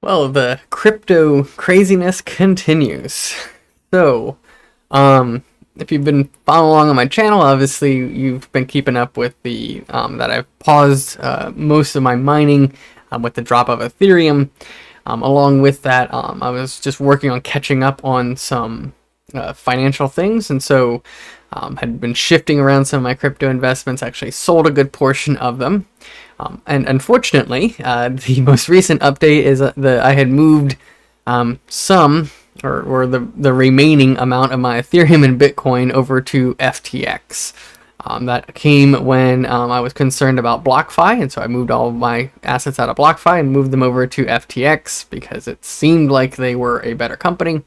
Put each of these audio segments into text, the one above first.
Well, the crypto craziness continues. So, if you've been following along on my channel, obviously you've been keeping up with the that I've paused most of my mining with the drop of Ethereum. Along with that, I was just working on catching up on some financial things, and so had been shifting around some of my crypto investments. Actually, sold a good portion of them. And unfortunately, the most recent update is that I had moved some, or the remaining amount of my Ethereum and Bitcoin over to FTX. That came when I was concerned about BlockFi, and so I moved all of my assets out of BlockFi and moved them over to FTX because it seemed like they were a better company.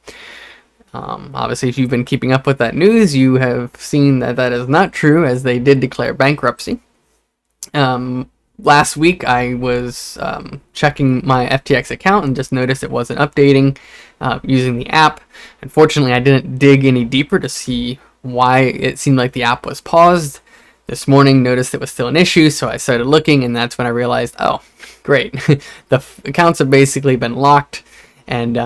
Obviously, if you've been keeping up with that news, you have seen that that is not true, as they did declare bankruptcy. Last week, I was checking my FTX account and just noticed it wasn't updating using the app. Unfortunately, I didn't dig any deeper to see why it seemed like the app was paused. This morning, noticed it was still an issue, so I started looking, and that's when I realized, oh, great. The accounts have basically been locked, and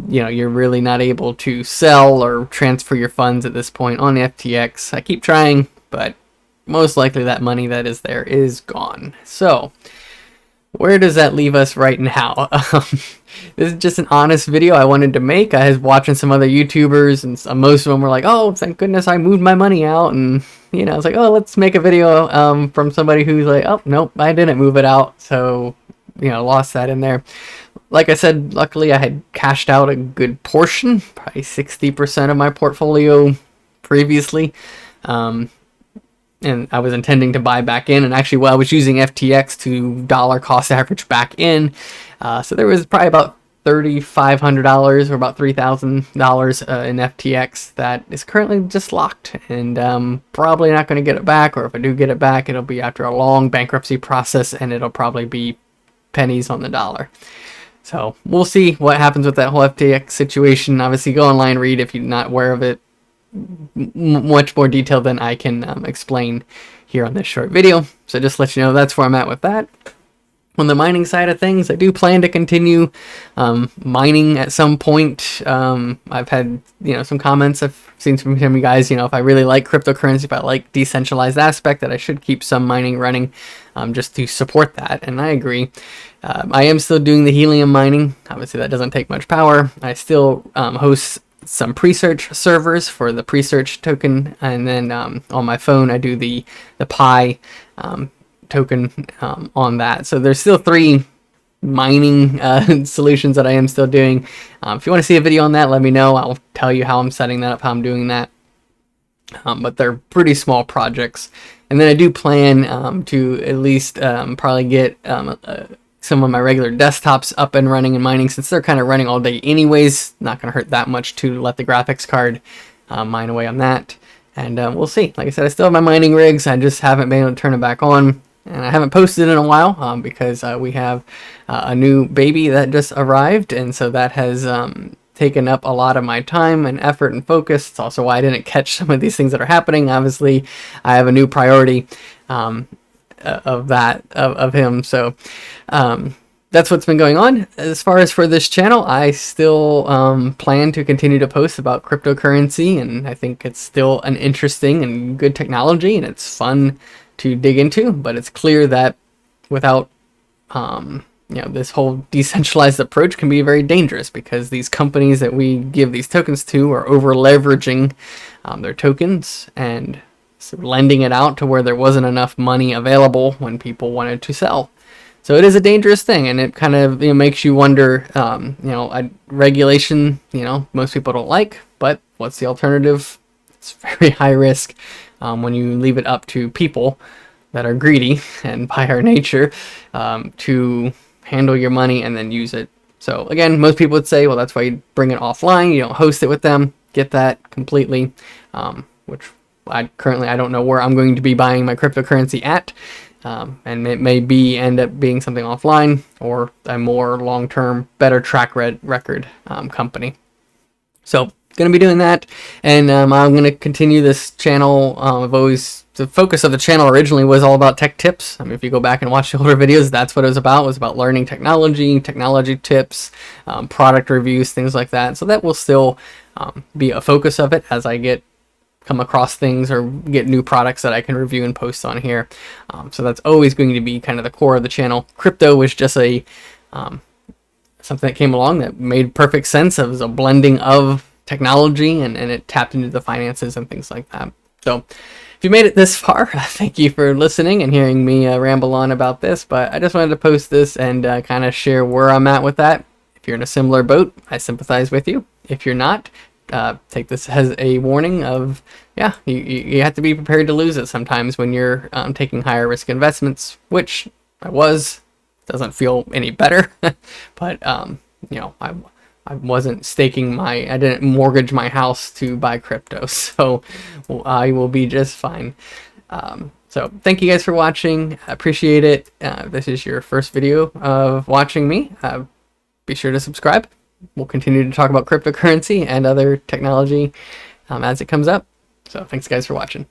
you're really not able to sell or transfer your funds at this point on FTX. I keep trying, but most likely that money that is there is gone. So where does that leave us right now? This is just an honest video I wanted to make. I was watching some other YouTubers, and most of them were like, oh, thank goodness I moved my money out. And, I was like, oh, let's make a video from somebody who's like, oh, nope, I didn't move it out. So, lost that in there. Like I said, luckily I had cashed out a good portion, probably 60% of my portfolio previously. And I was intending to buy back in, and actually, I was using FTX to dollar cost average back in. So there was probably about $3,500 or about $3,000 in FTX that is currently just locked, and probably not going to get it back. Or if I do get it back, it'll be after a long bankruptcy process, and it'll probably be pennies on the dollar. So we'll see what happens with that whole FTX situation. Obviously, go online, read if you're not aware of it. Much more detail than I can explain here on this short video. So just to let you know, that's where I'm at with that. On the mining side of things, I do plan to continue mining at some point. I've had some comments I've seen from you guys. If I really like cryptocurrency, if I like decentralized aspect, that I should keep some mining running just to support that. And I agree. I am still doing the Helium mining. Obviously, that doesn't take much power. I still host some PreSearch servers for the PreSearch token, and then on my phone I do the Pi token on that. So there's still 3 mining solutions that I am still doing. If you want to see a video on that, let me know. I'll tell you how I'm setting that up, how I'm doing that. But they're pretty small projects. And then I do plan to at least probably get some of my regular desktops up and running and mining, since they're kind of running all day anyways. Not going to hurt that much to let the graphics card mine away on that. And we'll see. Like I said, I still have my mining rigs. I just haven't been able to turn it back on. And I haven't posted in a while because we have a new baby that just arrived. And so that has taken up a lot of my time and effort and focus. It's also why I didn't catch some of these things that are happening. Obviously, I have a new priority of him. So that's what's been going on. As far as for this channel, I still plan to continue to post about cryptocurrency, and I think it's still an interesting and good technology, and it's fun to dig into. But it's clear that without this whole decentralized approach can be very dangerous, because these companies that we give these tokens to are over leveraging their tokens and lending it out to where there wasn't enough money available when people wanted to sell. So it is a dangerous thing, and it kind of makes you wonder. Regulation, most people don't like, but what's the alternative? It's very high risk when you leave it up to people that are greedy and by our nature to handle your money and then use it. So again, most people would say, well, that's why you bring it offline. You don't host it with them. Get that completely, which I don't know where I'm going to be buying my cryptocurrency at. And it may end up being something offline or a more long-term, better track record company. So going to be doing that, and I'm going to continue this channel. I've always the focus of the channel originally was all about tech tips. I mean, if you go back and watch the older videos, that's what it was about. It was about learning technology tips, product reviews, things like that. So that will still be a focus of it as I come across things or get new products that I can review and post on here. So that's always going to be kind of the core of the channel. Crypto was just something that came along that made perfect sense. It was a blending of technology and it tapped into the finances and things like that. So if you made it this far, thank you for listening and hearing me ramble on about this. But I just wanted to post this and kind of share where I'm at with that. If you're in a similar boat, I sympathize with you. If you're not, take this as a warning of, yeah, you have to be prepared to lose it sometimes when you're taking higher risk investments, which I was. Doesn't feel any better, but you know, I wasn't I didn't mortgage my house to buy crypto, so I will be just fine. So thank you guys for watching. I appreciate it. If this is your first video of watching me, be sure to subscribe. We'll continue to talk about cryptocurrency and other technology as it comes up. So thanks guys for watching.